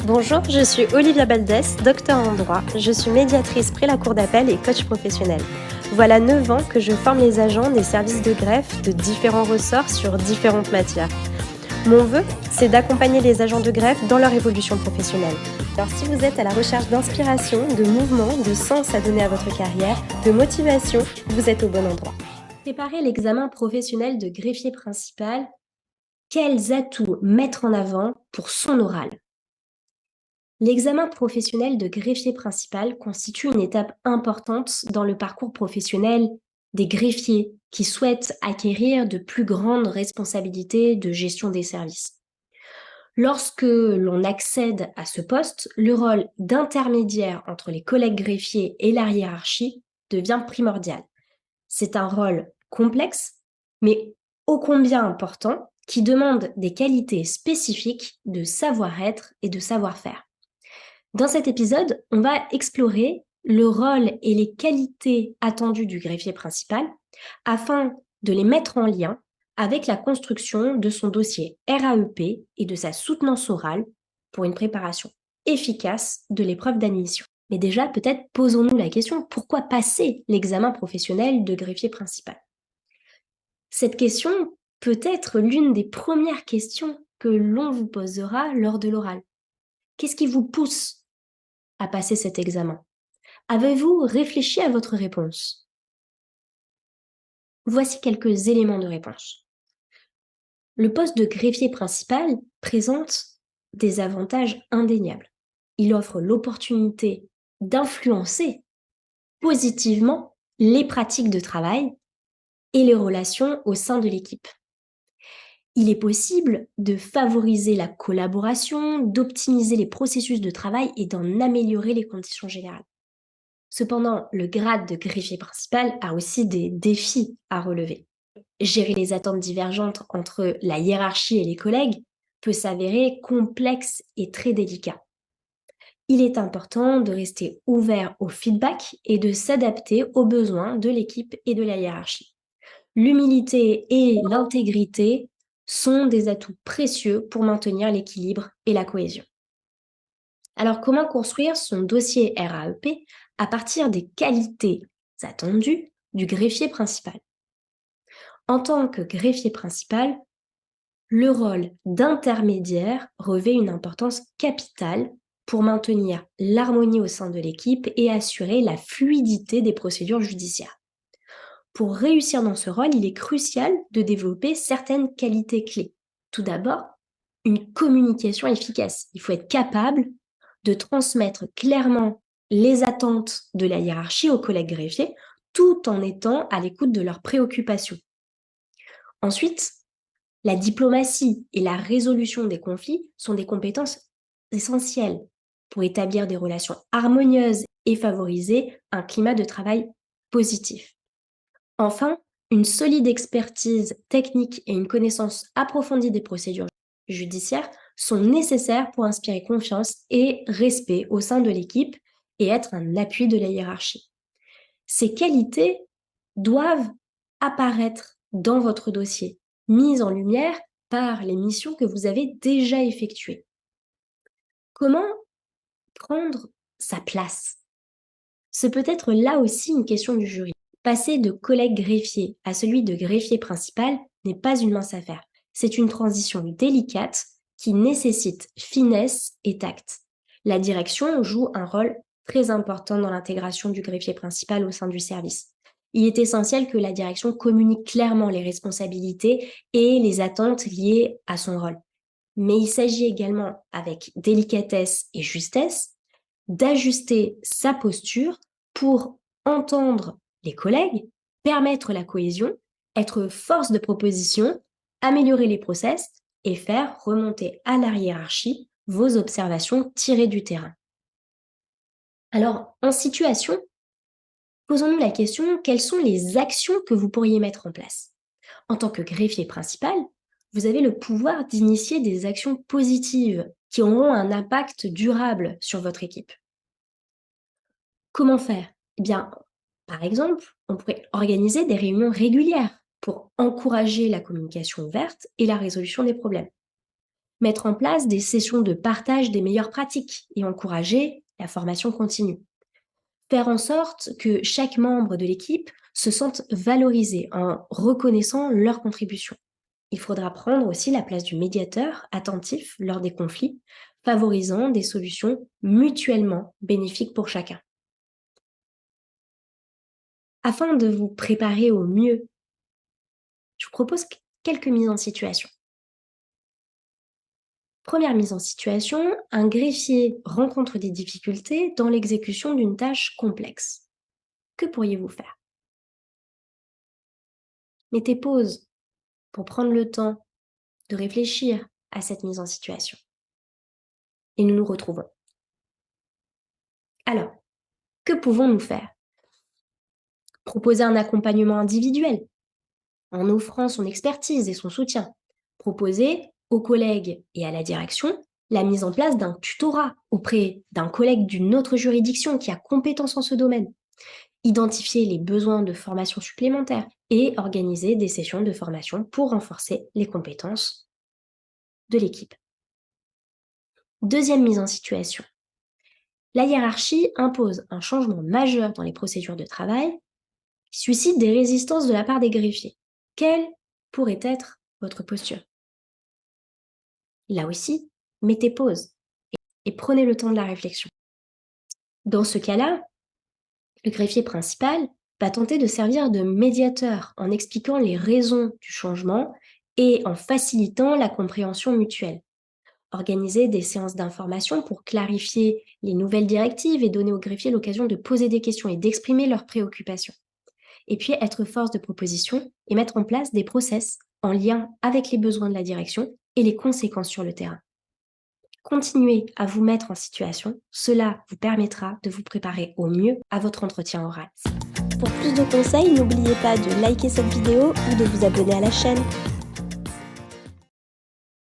Bonjour, je suis Olivia Baldès, docteur en droit. Je suis médiatrice près la cour d'appel et coach professionnel. Voilà 9 ans que je forme les agents des services de greffe de différents ressorts sur différentes matières. Mon vœu, c'est d'accompagner les agents de greffe dans leur évolution professionnelle. Alors si vous êtes à la recherche d'inspiration, de mouvement, de sens à donner à votre carrière, de motivation, vous êtes au bon endroit. Préparer l'examen professionnel de greffier principal, quels atouts mettre en avant pour son oral? L'examen professionnel de greffier principal constitue une étape importante dans le parcours professionnel des greffiers qui souhaitent acquérir de plus grandes responsabilités de gestion des services. Lorsque l'on accède à ce poste, le rôle d'intermédiaire entre les collègues greffiers et la hiérarchie devient primordial. C'est un rôle complexe, mais ô combien important, qui demande des qualités spécifiques de savoir-être et de savoir-faire. Dans cet épisode, on va explorer le rôle et les qualités attendues du greffier principal afin de les mettre en lien avec la construction de son dossier RAEP et de sa soutenance orale pour une préparation efficace de l'épreuve d'admission. Mais déjà, peut-être posons-nous la question, pourquoi passer l'examen professionnel de greffier principal? Cette question peut être l'une des premières questions que l'on vous posera lors de l'oral. Qu'est-ce qui vous pousse à passer cet examen? Avez-vous réfléchi à votre réponse? Voici quelques éléments de réponse. Le poste de greffier principal présente des avantages indéniables. Il offre l'opportunité d'influencer positivement les pratiques de travail et les relations au sein de l'équipe. Il est possible de favoriser la collaboration, d'optimiser les processus de travail et d'en améliorer les conditions générales. Cependant, le grade de greffier principal a aussi des défis à relever. Gérer les attentes divergentes entre la hiérarchie et les collègues peut s'avérer complexe et très délicat. Il est important de rester ouvert au feedback et de s'adapter aux besoins de l'équipe et de la hiérarchie. L'humilité et l'intégrité sont des atouts précieux pour maintenir l'équilibre et la cohésion. Alors, comment construire son dossier RAEP à partir des qualités attendues du greffier principal? En tant que greffier principal, le rôle d'intermédiaire revêt une importance capitale pour maintenir l'harmonie au sein de l'équipe et assurer la fluidité des procédures judiciaires. Pour réussir dans ce rôle, il est crucial de développer certaines qualités clés. Tout d'abord, une communication efficace. Il faut être capable de transmettre clairement les attentes de la hiérarchie aux collègues greffiers tout en étant à l'écoute de leurs préoccupations. Ensuite, la diplomatie et la résolution des conflits sont des compétences essentielles pour établir des relations harmonieuses et favoriser un climat de travail positif. Enfin, une solide expertise technique et une connaissance approfondie des procédures judiciaires sont nécessaires pour inspirer confiance et respect au sein de l'équipe et être un appui de la hiérarchie. Ces qualités doivent apparaître dans votre dossier, mises en lumière par les missions que vous avez déjà effectuées. Comment prendre sa place? Ce peut être là aussi une question du jury. Passer de collègue greffier à celui de greffier principal n'est pas une mince affaire. C'est une transition délicate qui nécessite finesse et tact. La direction joue un rôle très important dans l'intégration du greffier principal au sein du service. Il est essentiel que la direction communique clairement les responsabilités et les attentes liées à son rôle. Mais il s'agit également, avec délicatesse et justesse, d'ajuster sa posture pour entendre les collègues, permettre la cohésion, être force de proposition, améliorer les process et faire remonter à la hiérarchie vos observations tirées du terrain. Alors, en situation, posons-nous la question, quelles sont les actions que vous pourriez mettre en place? En tant que greffier principal, vous avez le pouvoir d'initier des actions positives qui auront un impact durable sur votre équipe. Comment faire? Eh bien, par exemple, on pourrait organiser des réunions régulières pour encourager la communication ouverte et la résolution des problèmes. Mettre en place des sessions de partage des meilleures pratiques et encourager la formation continue. Faire en sorte que chaque membre de l'équipe se sente valorisé en reconnaissant leur contribution. Il faudra prendre aussi la place du médiateur attentif lors des conflits, favorisant des solutions mutuellement bénéfiques pour chacun. Afin de vous préparer au mieux, je vous propose quelques mises en situation. Première mise en situation, un greffier rencontre des difficultés dans l'exécution d'une tâche complexe. Que pourriez-vous faire? Mettez pause pour prendre le temps de réfléchir à cette mise en situation. Et nous nous retrouvons. Alors, que pouvons-nous faire? Proposer un accompagnement individuel en offrant son expertise et son soutien. Proposer aux collègues et à la direction la mise en place d'un tutorat auprès d'un collègue d'une autre juridiction qui a compétence en ce domaine. Identifier les besoins de formation supplémentaires et organiser des sessions de formation pour renforcer les compétences de l'équipe. Deuxième mise en situation. La hiérarchie impose un changement majeur dans les procédures de travail qui suscite des résistances de la part des greffiers. Quelle pourrait être votre posture? Là aussi, mettez pause et prenez le temps de la réflexion. Dans ce cas-là, le greffier principal va tenter de servir de médiateur en expliquant les raisons du changement et en facilitant la compréhension mutuelle. Organiser des séances d'information pour clarifier les nouvelles directives et donner aux greffiers l'occasion de poser des questions et d'exprimer leurs préoccupations. Et puis être force de proposition et mettre en place des process en lien avec les besoins de la direction et les conséquences sur le terrain. Continuez à vous mettre en situation, cela vous permettra de vous préparer au mieux à votre entretien oral. Pour plus de conseils, n'oubliez pas de liker cette vidéo ou de vous abonner à la chaîne.